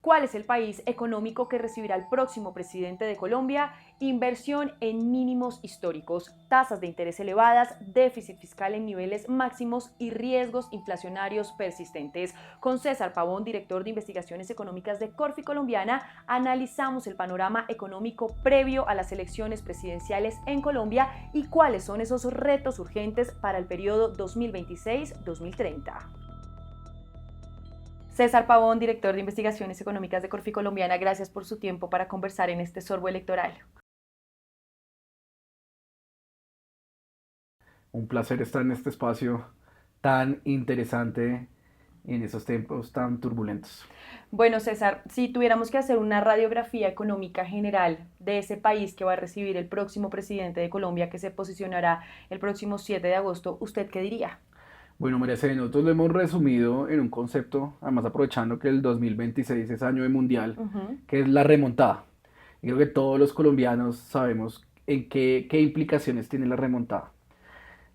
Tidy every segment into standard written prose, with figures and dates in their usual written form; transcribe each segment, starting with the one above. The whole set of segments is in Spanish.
¿Cuál es el país económico que recibirá el próximo presidente de Colombia? Inversión en mínimos históricos, tasas de interés elevadas, déficit fiscal en niveles máximos y riesgos inflacionarios persistentes. Con César Pavón, director de investigaciones económicas de Corfi Colombiana, analizamos el panorama económico previo a las elecciones presidenciales en Colombia y cuáles son esos retos urgentes para el periodo 2026-2030. César Pavón, director de investigaciones económicas de Corfi Colombiana, gracias por su tiempo para conversar en este sorbo electoral. Un placer estar en este espacio tan interesante en esos tiempos tan turbulentos. Bueno, César, si tuviéramos que hacer una radiografía económica general de ese país que va a recibir el próximo presidente de Colombia, que se posicionará el próximo 7 de agosto, ¿usted qué diría? Bueno, María Cele, nosotros lo hemos resumido en un concepto, además aprovechando que el 2026 es año de mundial, Ujú. que es la remontada. Y creo que todos los colombianos sabemos en qué implicaciones tiene la remontada.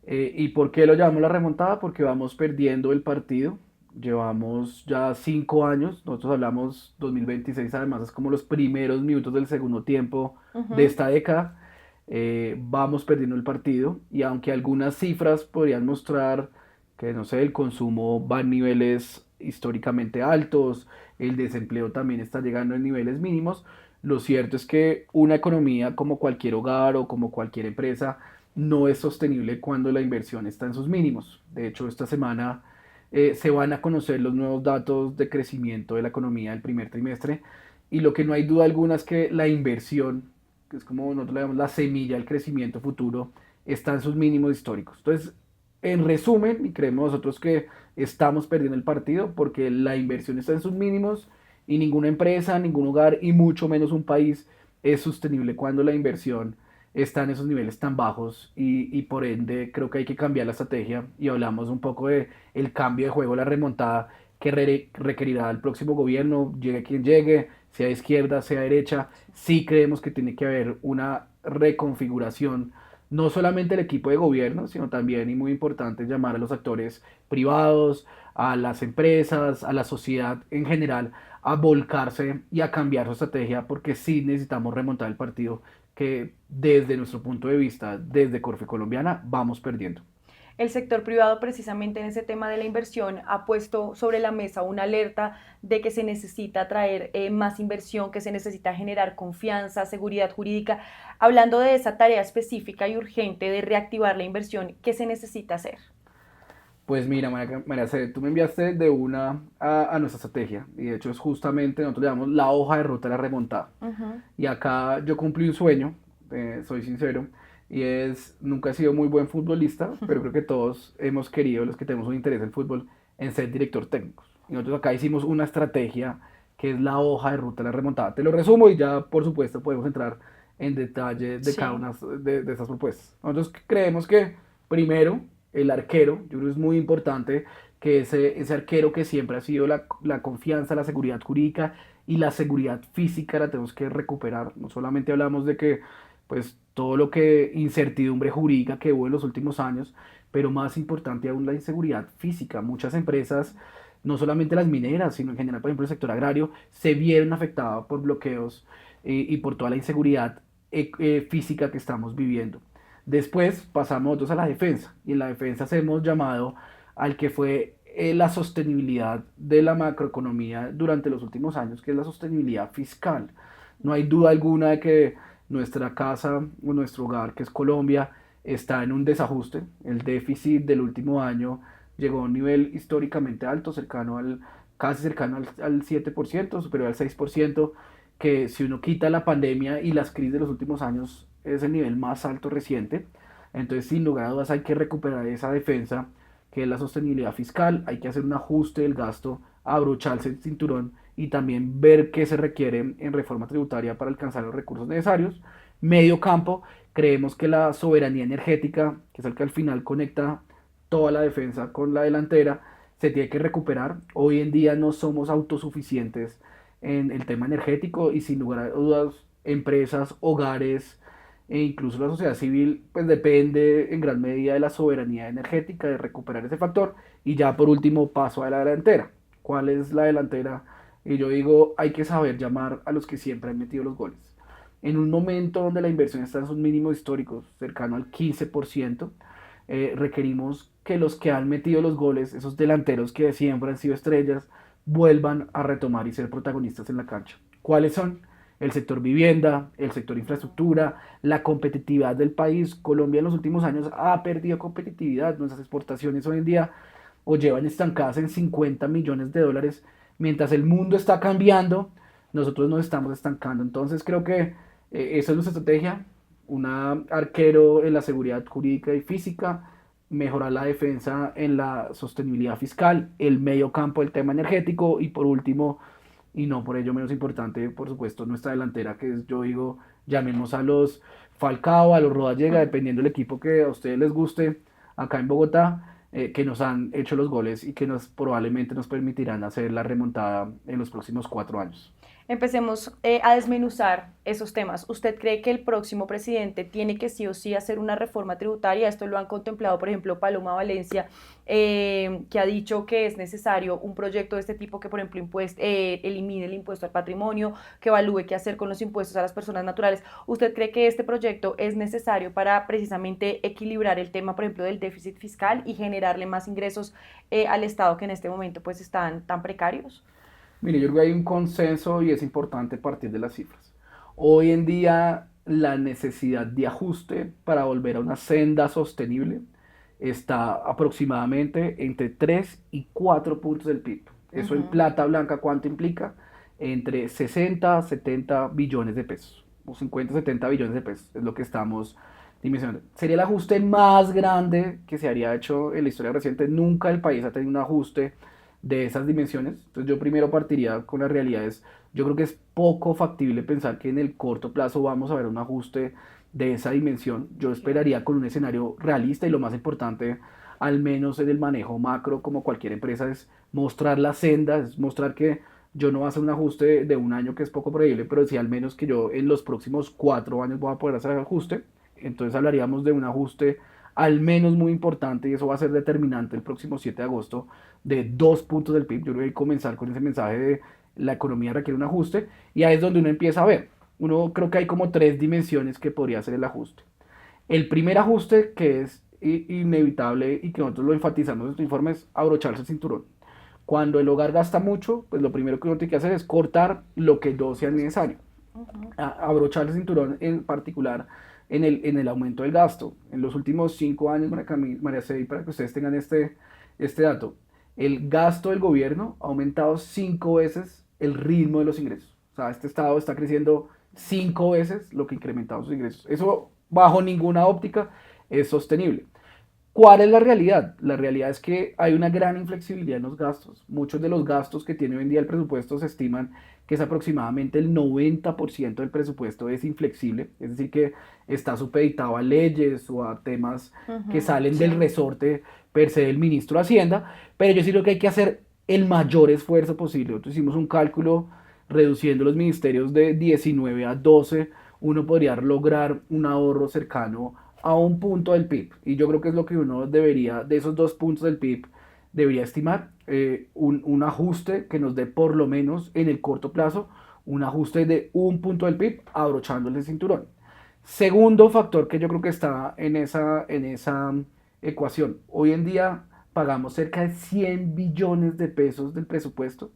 ¿Y por qué lo llamamos la remontada? Porque vamos perdiendo el partido. Llevamos ya 5 años, nosotros hablamos 2026, además es como los primeros minutos del segundo tiempo de Ujú. esta década. Vamos perdiendo el partido y aunque algunas cifras podrían mostrar que, no sé, el consumo va a niveles históricamente altos, el desempleo también está llegando a niveles mínimos, lo cierto es que una economía como cualquier hogar o como cualquier empresa no es sostenible cuando la inversión está en sus mínimos. De hecho, esta semana se van a conocer los nuevos datos de crecimiento de la economía del primer trimestre y lo que no hay duda alguna es que la inversión, que es como nosotros le llamamos la semilla del crecimiento futuro, está en sus mínimos históricos. Entonces, en resumen, y creemos nosotros que estamos perdiendo el partido porque la inversión está en sus mínimos y ninguna empresa, ningún hogar y mucho menos un país es sostenible cuando la inversión está en esos niveles tan bajos y por ende creo que hay que cambiar la estrategia y hablamos un poco de el cambio de juego, la remontada que requerirá el próximo gobierno, llegue quien llegue, sea izquierda, sea derecha, sí creemos que tiene que haber una reconfiguración, no solamente el equipo de gobierno, sino también, y muy importante, llamar a los actores privados, a las empresas, a la sociedad en general, a volcarse y a cambiar su estrategia, porque sí necesitamos remontar el partido que desde nuestro punto de vista, desde Corfe Colombiana, vamos perdiendo. El sector privado, precisamente en ese tema de la inversión, ha puesto sobre la mesa una alerta de que se necesita traer más inversión, que se necesita generar confianza, seguridad jurídica. Hablando de esa tarea específica y urgente de reactivar la inversión, ¿qué se necesita hacer? Pues mira, María Cere, tú me enviaste de una a nuestra estrategia y de hecho es justamente, nosotros le damos la hoja de ruta de la remontada. Ujú. Y acá yo cumplí un sueño, soy sincero, y es, nunca he sido muy buen futbolista, pero creo que todos hemos querido, los que tenemos un interés en el fútbol, en ser director técnico. Y nosotros acá hicimos una estrategia que es la hoja de ruta de la remontada. Te lo resumo y ya, por supuesto, podemos entrar en detalle de cada Sí. una de estas propuestas. Nosotros creemos que, primero, el arquero, yo creo que es muy importante que ese arquero que siempre ha sido la confianza, la seguridad jurídica y la seguridad física la tenemos que recuperar. No solamente hablamos de que, pues, todo lo que incertidumbre jurídica que hubo en los últimos años, pero más importante aún la inseguridad física. Muchas empresas, no solamente las mineras, sino en general, por ejemplo, el sector agrario, se vieron afectadas por bloqueos y por toda la inseguridad física que estamos viviendo. Después pasamos nosotros a la defensa y en la defensa hemos llamado al que fue la sostenibilidad de la macroeconomía durante los últimos años, que es la sostenibilidad fiscal. No hay duda alguna de que nuestra casa o nuestro hogar, que es Colombia, está en un desajuste. El déficit del último año llegó a un nivel históricamente alto, casi cercano al 7%, superior al 6%, que si uno quita la pandemia y las crisis de los últimos años es el nivel más alto reciente. Entonces, sin lugar a dudas, hay que recuperar esa defensa que es la sostenibilidad fiscal, hay que hacer un ajuste del gasto, abrocharse el cinturón y también ver qué se requiere en reforma tributaria para alcanzar los recursos necesarios. Medio campo, creemos que la soberanía energética, que es el que al final conecta toda la defensa con la delantera, se tiene que recuperar. Hoy en día no somos autosuficientes en el tema energético y sin lugar a dudas empresas, hogares e incluso la sociedad civil pues depende en gran medida de la soberanía energética, de recuperar ese factor y ya por último paso a la delantera. ¿Cuál es la delantera? Y yo digo, hay que saber llamar a los que siempre han metido los goles. En un momento donde la inversión está en sus mínimos históricos, cercano al 15%, requerimos que los que han metido los goles, esos delanteros que siempre han sido estrellas, vuelvan a retomar y ser protagonistas en la cancha. ¿Cuáles son? El sector vivienda, el sector infraestructura, la competitividad del país. Colombia en los últimos años ha perdido competitividad. Nuestras exportaciones hoy en día o llevan estancadas en 50 millones de dólares, mientras el mundo está cambiando, nosotros nos estamos estancando. Entonces creo que esa es nuestra estrategia, un arquero en la seguridad jurídica y física, mejorar la defensa en la sostenibilidad fiscal, el medio campo del tema energético y por último, y no por ello menos importante, por supuesto, nuestra delantera, que es, yo digo, llamemos a los Falcao, a los Rodallega, dependiendo del equipo que a ustedes les guste, acá en Bogotá, que nos han hecho los goles y que nos probablemente nos permitirán hacer la remontada en los próximos 4 años. Empecemos a desmenuzar esos temas. ¿Usted cree que el próximo presidente tiene que sí o sí hacer una reforma tributaria? Esto lo han contemplado, por ejemplo, Paloma Valencia, que ha dicho que es necesario un proyecto de este tipo que, por ejemplo, elimine el impuesto al patrimonio, que evalúe qué hacer con los impuestos a las personas naturales. ¿Usted cree que este proyecto es necesario para precisamente equilibrar el tema, por ejemplo, del déficit fiscal y generarle más ingresos al Estado que en este momento pues están tan precarios? Mire, yo creo que hay un consenso y es importante partir de las cifras. Hoy en día la necesidad de ajuste para volver a una senda sostenible está aproximadamente entre 3 y 4 puntos del PIB. Eso en Ujú. plata blanca, ¿cuánto implica? Entre 60 a 70 billones de pesos, o 50 a 70 billones de pesos, es lo que estamos dimensionando. Sería el ajuste más grande que se haría hecho en la historia reciente. Nunca el país ha tenido un ajuste de esas dimensiones. Entonces yo primero partiría con las realidades. Yo creo que es poco factible pensar que en el corto plazo vamos a ver un ajuste de esa dimensión. Yo esperaría con un escenario realista y lo más importante, al menos en el manejo macro, como cualquier empresa, es mostrar la senda, es mostrar que yo no voy a hacer un ajuste de un año que es poco probable, pero sí al menos que yo en los próximos 4 años voy a poder hacer el ajuste. Entonces hablaríamos de un ajuste al menos muy importante y eso va a ser determinante el próximo 7 de agosto de 2 puntos del PIB. Yo creo que hay que comenzar con ese mensaje de la economía requiere un ajuste y ahí es donde uno empieza a ver. Uno creo que hay como tres dimensiones que podría ser el ajuste. El primer ajuste que es inevitable y que nosotros lo enfatizamos en nuestro informe es abrocharse el cinturón. Cuando el hogar gasta mucho, pues lo primero que uno tiene que hacer es cortar lo que no sea necesario. Ujú. Abrochar el cinturón en particular en el aumento del gasto. En los últimos 5 años, María Cey, para que ustedes tengan este dato, el gasto del gobierno ha aumentado 5 veces el ritmo de los ingresos. O sea, este estado está creciendo 5 veces lo que ha incrementado sus ingresos. Eso bajo ninguna óptica es sostenible. ¿Cuál es la realidad? La realidad es que hay una gran inflexibilidad en los gastos. Muchos de los gastos que tiene hoy en día el presupuesto se estiman que es aproximadamente el 90% del presupuesto es inflexible, es decir, que está supeditado a leyes o a temas que Ujú. salen Sí. del resorte per se del ministro de Hacienda, pero yo sí creo que hay que hacer el mayor esfuerzo posible. Nosotros hicimos un cálculo reduciendo los ministerios de 19 a 12, uno podría lograr un ahorro cercano a un punto del PIB. Y yo creo que es lo que uno debería, de esos 2 puntos del PIB, debería estimar un ajuste que nos dé por lo menos en el corto plazo un ajuste de un punto del PIB abrochándole el cinturón. Segundo factor que yo creo que está en esa ecuación. Hoy en día pagamos cerca de 100 billones de pesos del presupuesto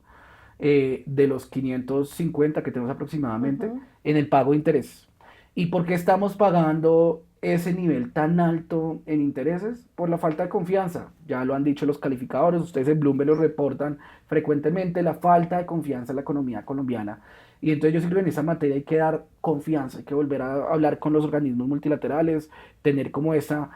de los 550 que tenemos aproximadamente Ujú. en el pago de intereses. ¿Y por qué estamos pagando ese nivel tan alto en intereses? Por la falta de confianza. Ya lo han dicho los calificadores, ustedes en Bloomberg lo reportan frecuentemente, la falta de confianza en la economía colombiana. Y entonces yo creo que en esa materia hay que dar confianza, hay que volver a hablar con los organismos multilaterales, tener como esa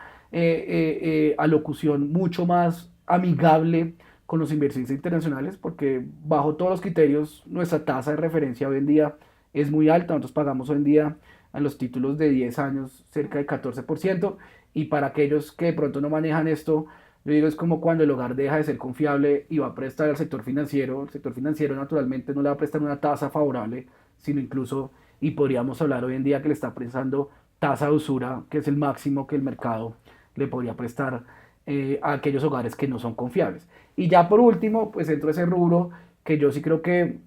alocución mucho más amigable con los inversionistas internacionales, porque bajo todos los criterios nuestra tasa de referencia hoy en día es muy alta. Nosotros pagamos hoy en día a los títulos de 10 años cerca de 14%, y para aquellos que de pronto no manejan esto, yo digo, es como cuando el hogar deja de ser confiable y va a prestar al sector financiero. El sector financiero naturalmente no le va a prestar una tasa favorable, sino incluso, y podríamos hablar hoy en día que le está prestando tasa de usura, que es el máximo que el mercado le podría prestar a aquellos hogares que no son confiables. Y ya por último, pues entro a ese rubro que yo sí creo que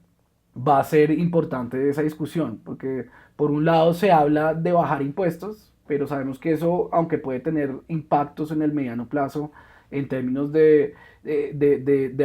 va a ser importante esa discusión, porque por un lado se habla de bajar impuestos, pero sabemos que eso, aunque puede tener impactos en el mediano plazo, en términos de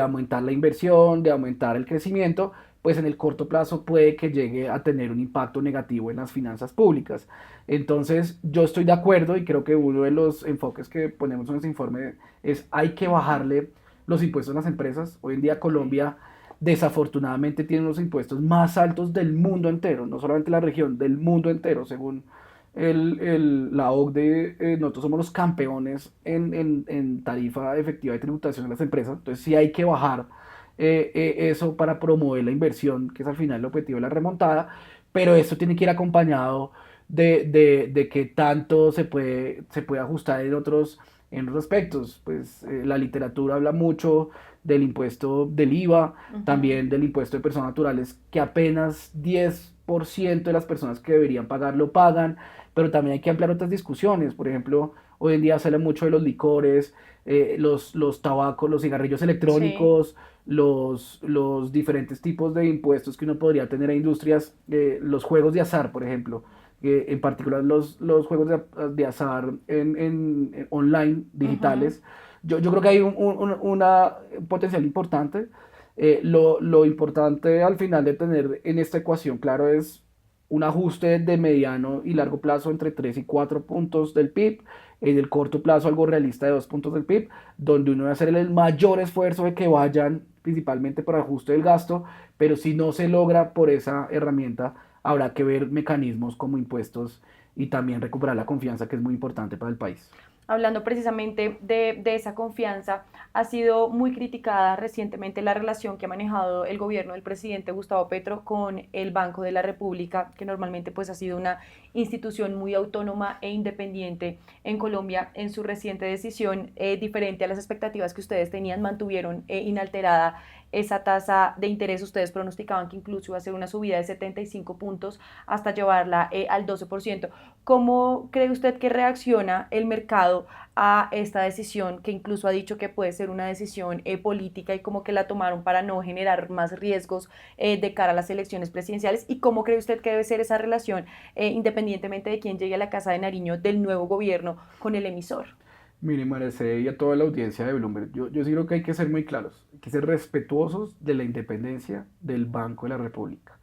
aumentar la inversión, de aumentar el crecimiento, pues en el corto plazo puede que llegue a tener un impacto negativo en las finanzas públicas. Entonces, yo estoy de acuerdo y creo que uno de los enfoques que ponemos en ese informe es hay que bajarle los impuestos a las empresas. Hoy en día Colombia desafortunadamente tiene los impuestos más altos del mundo entero, no solamente la región, del mundo entero, según la OCDE. Nosotros somos los campeones en tarifa efectiva de tributación de las empresas, entonces sí hay que bajar eso para promover la inversión, que es al final el objetivo de la remontada, pero esto tiene que ir acompañado de que tanto se puede ajustar en otros aspectos. Pues la literatura habla mucho del impuesto del IVA, Ujú. también del impuesto de personas naturales, que apenas 10% de las personas que deberían pagar lo pagan, pero también hay que ampliar otras discusiones. Por ejemplo, hoy en día se habla mucho de los licores, los tabacos, los cigarrillos Sí. electrónicos, los diferentes tipos de impuestos que uno podría tener a industrias, los juegos de azar, por ejemplo, en particular los juegos de azar en online, Ujú. digitales. Yo creo que hay una potencial importante. Lo importante al final de tener en esta ecuación, claro, es un ajuste de mediano y largo plazo entre 3 y 4 puntos del PIB, en el corto plazo algo realista de 2 puntos del PIB, donde uno va a hacer el mayor esfuerzo de que vayan principalmente por ajuste del gasto, pero si no se logra por esa herramienta, habrá que ver mecanismos como impuestos y también recuperar la confianza, que es muy importante para el país. Hablando precisamente de esa confianza, ha sido muy criticada recientemente la relación que ha manejado el gobierno del presidente Gustavo Petro con el Banco de la República, que normalmente pues ha sido una institución muy autónoma e independiente en Colombia. En su reciente decisión, diferente a las expectativas que ustedes tenían, mantuvieron inalterada esa tasa de interés. Ustedes pronosticaban que incluso iba a ser una subida de 75 puntos hasta llevarla al 12%. ¿Cómo cree usted que reacciona el mercado a esta decisión, que incluso ha dicho que puede ser una decisión política, y como que la tomaron para no generar más riesgos de cara a las elecciones presidenciales? ¿Y cómo cree usted que debe ser esa relación, independientemente de quién llegue a la Casa de Nariño, del nuevo gobierno con el emisor? Mire, Marece, y a toda la audiencia de Bloomberg, yo sí creo que hay que ser muy claros, hay que ser respetuosos de la independencia del Banco de la República.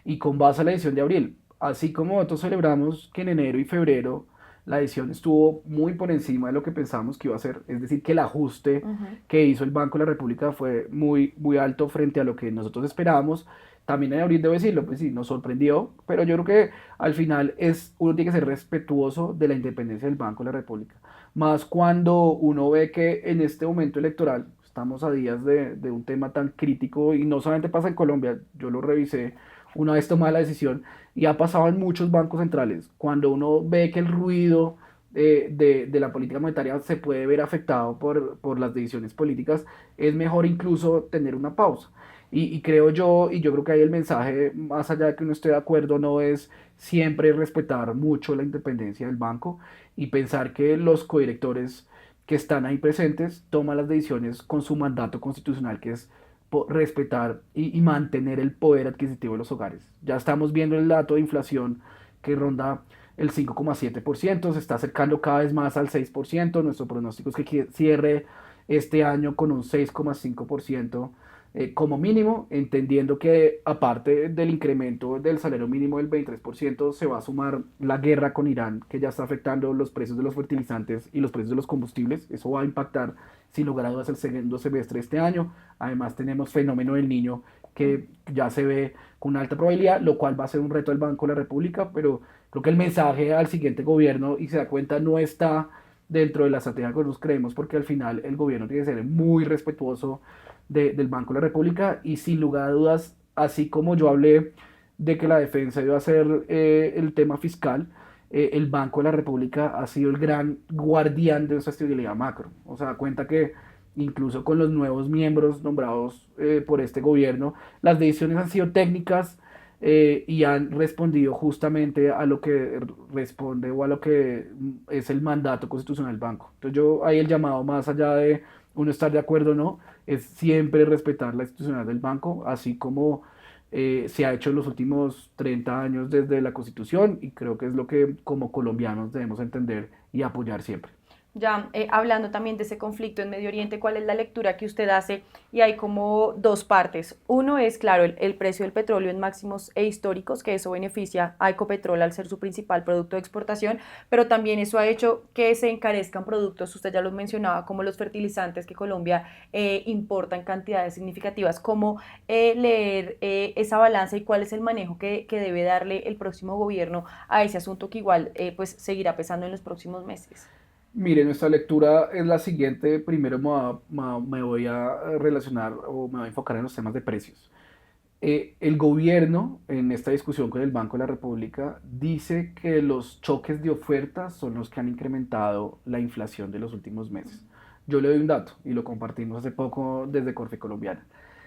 Y con base a la decisión de abril, así como nosotros celebramos que en enero y febrero la decisión estuvo muy por encima de lo que pensábamos que iba a ser, es decir, que el ajuste Ujú. que hizo el Banco de la República fue muy, muy alto frente a lo que nosotros esperábamos. También en abril, debo decirlo, pues sí, nos sorprendió, pero yo creo que al final uno tiene que ser respetuoso de la independencia del Banco de la República. Más cuando uno ve que en este momento electoral estamos a días de un tema tan crítico, y no solamente pasa en Colombia, yo lo revisé una vez tomada la decisión y ha pasado en muchos bancos centrales. Cuando uno ve que el ruido de la política monetaria se puede ver afectado por las decisiones políticas, es mejor incluso tener una pausa. Y creo yo, y yo creo que ahí el mensaje, más allá de que uno esté de acuerdo, no es siempre respetar mucho la independencia del banco y pensar que los codirectores que están ahí presentes toman las decisiones con su mandato constitucional, que es respetar y mantener el poder adquisitivo de los hogares. Ya estamos viendo el dato de inflación que ronda el 5,7%, se está acercando cada vez más al 6%. Nuestro pronóstico es que cierre este año con un 6,5% como mínimo, entendiendo que aparte del incremento del salario mínimo del 23%, se va a sumar la guerra con Irán, que ya está afectando los precios de los fertilizantes y los precios de los combustibles. Eso va a impactar sin lugar a dudas el segundo semestre de este año. Además tenemos fenómeno del niño que ya se ve con una alta probabilidad, lo cual va a ser un reto del Banco de la República, pero creo que el mensaje al siguiente gobierno, y se da cuenta, no está dentro de la estrategia que nosotros creemos, porque al final el gobierno tiene que ser muy respetuoso del Banco de la República, y sin lugar a dudas, así como yo hablé de que la defensa iba a ser el tema fiscal, el Banco de la República ha sido el gran guardián de esa estabilidad macro. O sea, da cuenta que incluso con los nuevos miembros nombrados por este gobierno, las decisiones han sido técnicas y han respondido justamente a lo que responde o a lo que es el mandato constitucional del banco. Entonces yo ahí el llamado, más allá de uno estar de acuerdo o no, es siempre respetar la institucionalidad del banco, así como se ha hecho en los últimos 30 años desde la Constitución y creo que es lo que como colombianos debemos entender y apoyar siempre. Ya hablando también de ese conflicto en Medio Oriente, ¿cuál es la lectura que usted hace? Y hay como dos partes. Uno es, claro, el precio del petróleo en máximos históricos, que eso beneficia a Ecopetrol al ser su principal producto de exportación, pero también eso ha hecho que se encarezcan productos, usted ya los mencionaba, como los fertilizantes que Colombia importa en cantidades significativas. ¿Cómo leer esa balanza y cuál es el manejo que debe darle el próximo gobierno a ese asunto que igual pues seguirá pesando en los próximos meses? Mire, nuestra lectura es la siguiente. Primero me voy a relacionar o me voy a enfocar en los temas de precios. El gobierno, en esta discusión con el Banco de la República, dice que los choques de oferta son los que han incrementado la inflación de los últimos meses. Yo le doy un dato y lo compartimos hace poco desde Corfe Colombiana.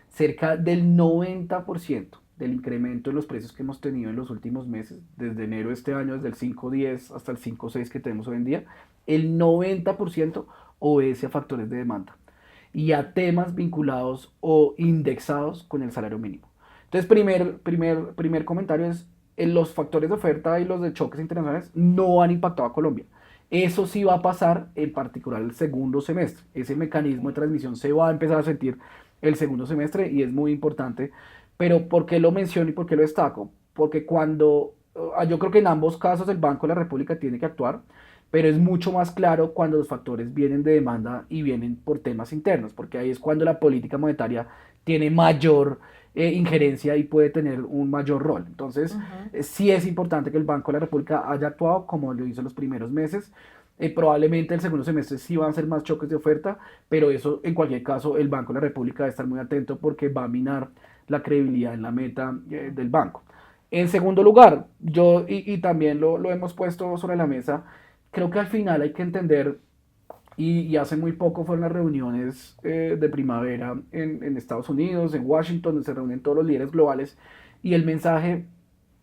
Cerca del 90% del incremento en los precios que hemos tenido en los últimos meses, desde enero de este año, desde el 5.10 hasta el 5.6 que tenemos hoy en día, el 90% obedece a factores de demanda y a temas vinculados o indexados con el salario mínimo. Entonces, primer comentario es, los factores de oferta y los de choques internacionales no han impactado a Colombia. Eso sí va a pasar en particular el segundo semestre. Ese mecanismo de transmisión se va a empezar a sentir el segundo semestre y es muy importante. Pero ¿por qué lo menciono y por qué lo destaco? Porque yo creo que en ambos casos el Banco de la República tiene que actuar, pero es mucho más claro cuando los factores vienen de demanda y vienen por temas internos, porque ahí es cuando la política monetaria tiene mayor injerencia y puede tener un mayor rol. Entonces, sí es importante que el Banco de la República haya actuado como lo hizo en los primeros meses. Probablemente el segundo semestre sí van a ser más choques de oferta, pero eso en cualquier caso el Banco de la República debe estar muy atento porque va a minar la credibilidad en la meta del banco. En segundo lugar, y también lo hemos puesto sobre la mesa, creo que al final hay que entender, y hace muy poco fueron las reuniones de primavera en Estados Unidos, en Washington, donde se reúnen todos los líderes globales, y el mensaje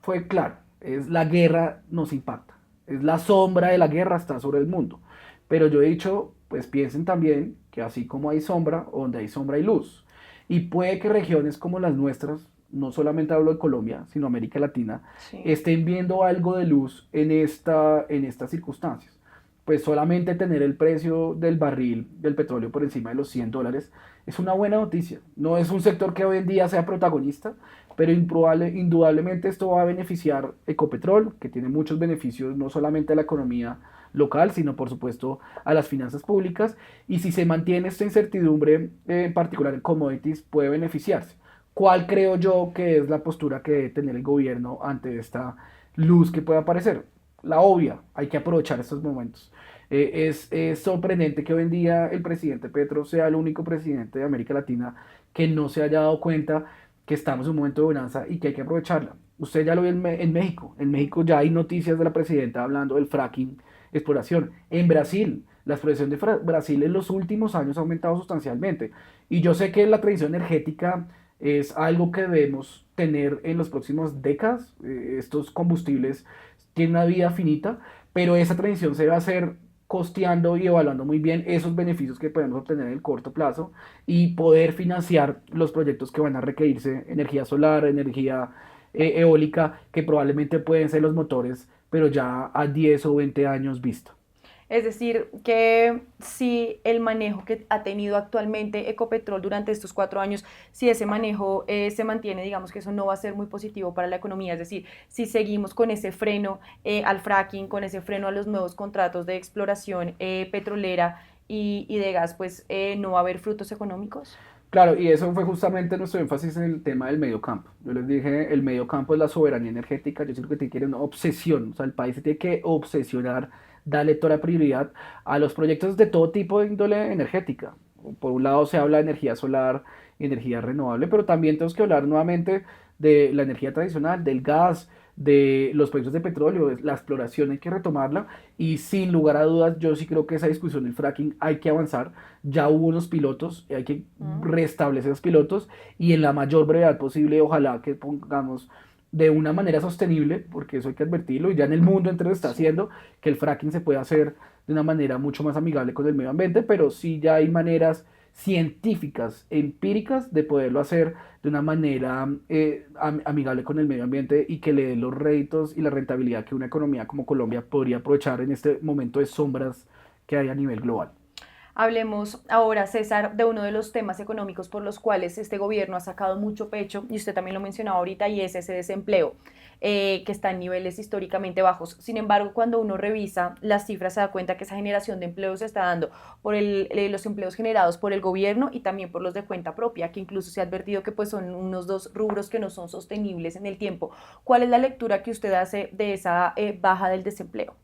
fue claro, es la guerra nos impacta, es la sombra de la guerra está sobre el mundo. Pero yo he dicho, pues piensen también que así como hay sombra, donde hay sombra hay luz. Y puede que regiones como las nuestras, no solamente hablo de Colombia, sino América Latina, Sí. estén viendo algo de luz en estas circunstancias. Pues solamente tener el precio del barril del petróleo por encima de los $100 es una buena noticia. No es un sector que hoy en día sea protagonista, pero indudablemente esto va a beneficiar Ecopetrol, que tiene muchos beneficios no solamente a la economía local, sino por supuesto a las finanzas públicas, y si se mantiene esta incertidumbre, en particular en commodities, puede beneficiarse. ¿Cuál creo yo que es la postura que debe tener el gobierno ante esta luz que puede aparecer? La obvia, hay que aprovechar estos momentos. Es sorprendente que hoy en día el presidente Petro sea el único presidente de América Latina que no se haya dado cuenta que estamos en un momento de bonanza y que hay que aprovecharla. Usted ya lo vio en México. En México ya hay noticias de la presidenta hablando del fracking, exploración. En Brasil, la exploración de Brasil en los últimos años ha aumentado sustancialmente. Y yo sé que la transición energética es algo que debemos tener en las próximas décadas. Estos combustibles tienen una vida finita, pero esa transición se va a hacer costeando y evaluando muy bien esos beneficios que podemos obtener en el corto plazo y poder financiar los proyectos que van a requerirse, energía solar, energía eólica, que probablemente pueden ser los motores, pero ya a 10 o 20 años vista. Es decir, que si el manejo que ha tenido actualmente Ecopetrol durante estos 4 años, si ese manejo se mantiene, digamos que eso no va a ser muy positivo para la economía. Es decir, si seguimos con ese freno al fracking, con ese freno a los nuevos contratos de exploración petrolera y de gas, pues no va a haber frutos económicos. Claro, y eso fue justamente nuestro énfasis en el tema del medio campo. Yo les dije, el medio campo es la soberanía energética, yo creo que tiene que ir una obsesión, o sea, el país se tiene que obsesionar, darle toda la prioridad a los proyectos de todo tipo de índole energética. Por un lado se habla de energía solar, energía renovable, pero también tenemos que hablar nuevamente de la energía tradicional, del gas, de los proyectos de petróleo, la exploración hay que retomarla y sin lugar a dudas yo sí creo que esa discusión del fracking hay que avanzar, ya hubo unos pilotos, hay que Mm. restablecer los pilotos y en la mayor brevedad posible ojalá que pongamos de una manera sostenible, porque eso hay que advertirlo y ya en el mundo entero está Sí. haciendo que el fracking se pueda hacer de una manera mucho más amigable con el medio ambiente, pero sí ya hay maneras científicas, empíricas, de poderlo hacer de una manera amigable con el medio ambiente y que le dé los réditos y la rentabilidad que una economía como Colombia podría aprovechar en este momento de sombras que hay a nivel global. Hablemos ahora, César, de uno de los temas económicos por los cuales este gobierno ha sacado mucho pecho, y usted también lo mencionaba ahorita, y es ese desempleo, que está en niveles históricamente bajos. Sin embargo, cuando uno revisa las cifras, se da cuenta que esa generación de empleo se está dando por los empleos generados por el gobierno y también por los de cuenta propia, que incluso se ha advertido que pues, son unos dos rubros que no son sostenibles en el tiempo. ¿Cuál es la lectura que usted hace de esa baja del desempleo?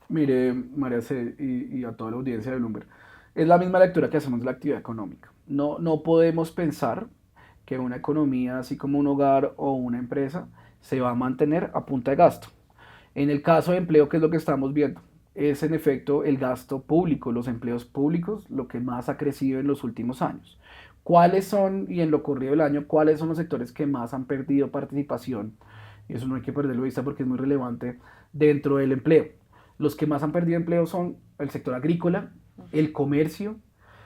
Mire, María C. y a toda la audiencia de Bloomberg, es la misma lectura que hacemos de la actividad económica. No podemos pensar que una economía, así como un hogar o una empresa, se va a mantener a punta de gasto. En el caso de empleo, ¿qué es lo que estamos viendo? Es en efecto el gasto público, los empleos públicos, lo que más ha crecido en los últimos años. ¿Cuáles son, y en lo corrido del año, cuáles son los sectores que más han perdido participación? Y eso no hay que perderlo de vista porque es muy relevante dentro del empleo. Los que más han perdido empleo son el sector agrícola, el comercio,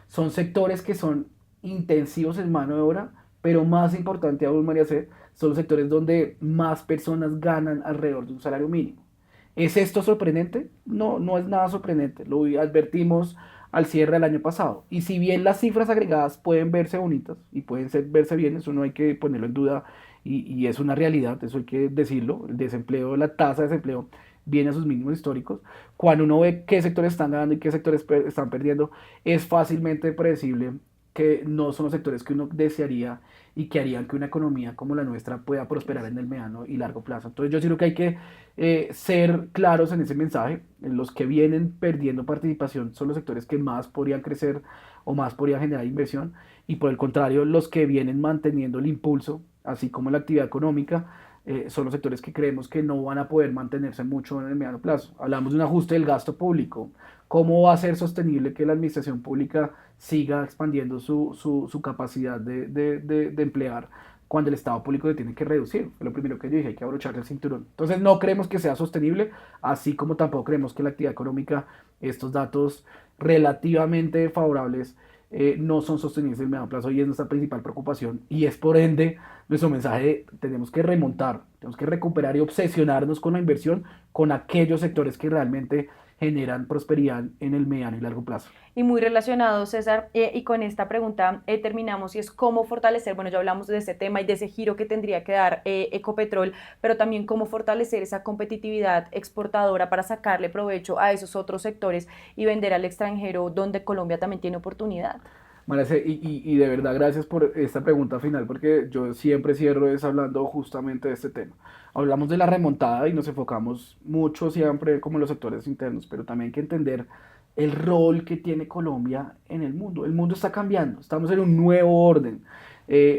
son sectores que son intensivos en mano de obra, pero más importante aún, María C., son los sectores donde más personas ganan alrededor de un salario mínimo. ¿Es esto sorprendente? No, no es nada sorprendente. Lo advertimos al cierre del año pasado. Y si bien las cifras agregadas pueden verse bonitas y pueden verse bien, eso no hay que ponerlo en duda y es una realidad, eso hay que decirlo. El desempleo, la tasa de desempleo viene a sus mínimos históricos. Cuando uno ve qué sectores están ganando y qué sectores están perdiendo, es fácilmente predecible que no son los sectores que uno desearía y que harían que una economía como la nuestra pueda prosperar en el mediano y largo plazo. Entonces yo creo que hay que ser claros en ese mensaje. Los que vienen perdiendo participación son los sectores que más podrían crecer o más podrían generar inversión y por el contrario los que vienen manteniendo el impulso, así como la actividad económica, son los sectores que creemos que no van a poder mantenerse mucho en el mediano plazo. Hablamos de un ajuste del gasto público. ¿Cómo va a ser sostenible que la administración pública siga expandiendo su capacidad de emplear cuando el Estado público le tiene que reducir? Fue lo primero que yo dije, hay que abrocharse el cinturón. Entonces no creemos que sea sostenible, así como tampoco creemos que la actividad económica, estos datos relativamente favorables, no son sostenibles en el mediano plazo y es nuestra principal preocupación y es por ende nuestro mensaje de, tenemos que remontar, tenemos que recuperar y obsesionarnos con la inversión, con aquellos sectores que realmente generan prosperidad en el mediano y largo plazo. Y muy relacionado, César, y con esta pregunta terminamos, y es cómo fortalecer, bueno, ya hablamos de ese tema y de ese giro que tendría que dar Ecopetrol, pero también cómo fortalecer esa competitividad exportadora para sacarle provecho a esos otros sectores y vender al extranjero donde Colombia también tiene oportunidad. Marce, y de verdad gracias por esta pregunta final, porque yo siempre cierro es hablando justamente de este tema. Hablamos de la remontada y nos enfocamos mucho siempre como en los sectores internos, pero también hay que entender el rol que tiene Colombia en el mundo. El mundo está cambiando, estamos en un nuevo orden.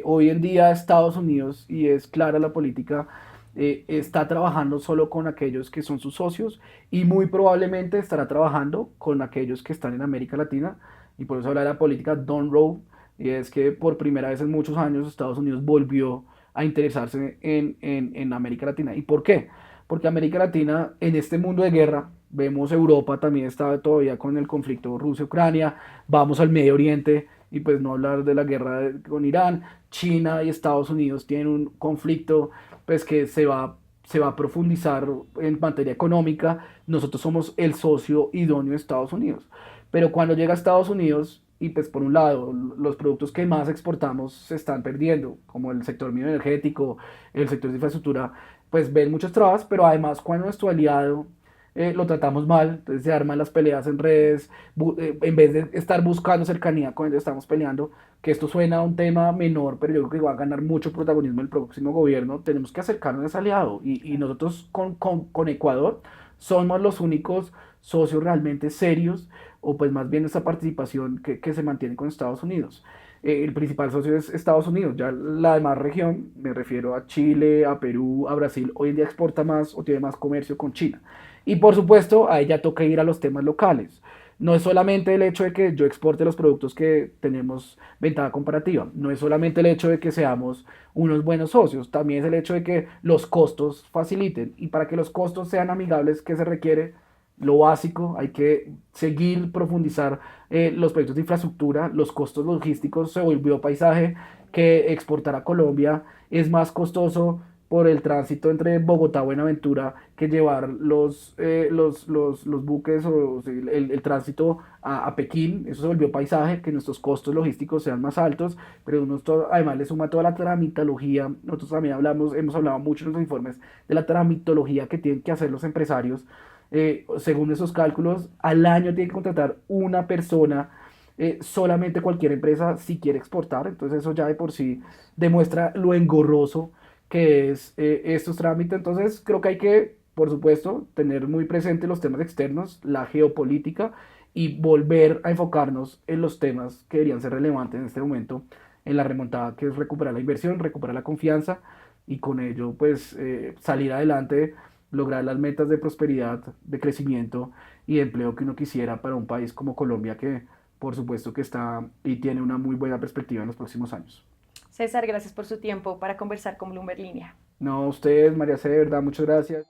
Hoy en día Estados Unidos, y es clara la política, está trabajando solo con aquellos que son sus socios y muy probablemente estará trabajando con aquellos que están en América Latina y por eso habla de la política Don't Roll, y es que por primera vez en muchos años Estados Unidos volvió a interesarse en América Latina. ¿Y por qué? Porque América Latina, en este mundo de guerra, vemos Europa también está todavía con el conflicto Rusia-Ucrania, vamos al Medio Oriente, y pues no hablar de la guerra con Irán, China y Estados Unidos tienen un conflicto pues que se va a profundizar en materia económica, nosotros somos el socio idóneo de Estados Unidos. Pero cuando llega a Estados Unidos, y pues por un lado, los productos que más exportamos se están perdiendo, como el sector minero energético, el sector de infraestructura, pues ven muchas trabas, pero además cuando nuestro aliado lo tratamos mal, entonces se arman las peleas en redes, en vez de estar buscando cercanía con el que estamos peleando, que esto suena a un tema menor, pero yo creo que va a ganar mucho protagonismo el próximo gobierno, tenemos que acercarnos a ese aliado, y nosotros con Ecuador somos los únicos socios realmente serios, o pues más bien esta participación que se mantiene con Estados Unidos. El principal socio es Estados Unidos, ya la demás región, me refiero a Chile, a Perú, a Brasil, hoy en día exporta más o tiene más comercio con China. Y por supuesto, a ella toca ir a los temas locales. No es solamente el hecho de que yo exporte los productos que tenemos ventaja comparativa, no es solamente el hecho de que seamos unos buenos socios, también es el hecho de que los costos faciliten. Y para que los costos sean amigables, ¿qué se requiere? lo básico, hay que seguir, profundizar los proyectos de infraestructura, los costos logísticos se volvió paisaje, que exportar a Colombia es más costoso por el tránsito entre Bogotá y Buenaventura que llevar los buques o sí, el tránsito a Pekín. Eso se volvió paisaje, que nuestros costos logísticos sean más altos, pero además le suma toda la tramitología. Nosotros también hemos hablado mucho en los informes de la tramitología que tienen que hacer los empresarios. Según esos cálculos, al año tienen que contratar una persona, solamente cualquier empresa si quiere exportar. Entonces eso ya de por sí demuestra lo engorroso que es estos trámites. Entonces creo que hay que, por supuesto, tener muy presente los temas externos, la geopolítica, y volver a enfocarnos en los temas que deberían ser relevantes en este momento, en la remontada, que es recuperar la inversión, recuperar la confianza y con ello pues salir adelante, lograr las metas de prosperidad, de crecimiento y de empleo que uno quisiera para un país como Colombia, que por supuesto que está y tiene una muy buena perspectiva en los próximos años. César, gracias por su tiempo para conversar con Bloomberg Línea. No, ustedes, María C, de verdad, muchas gracias.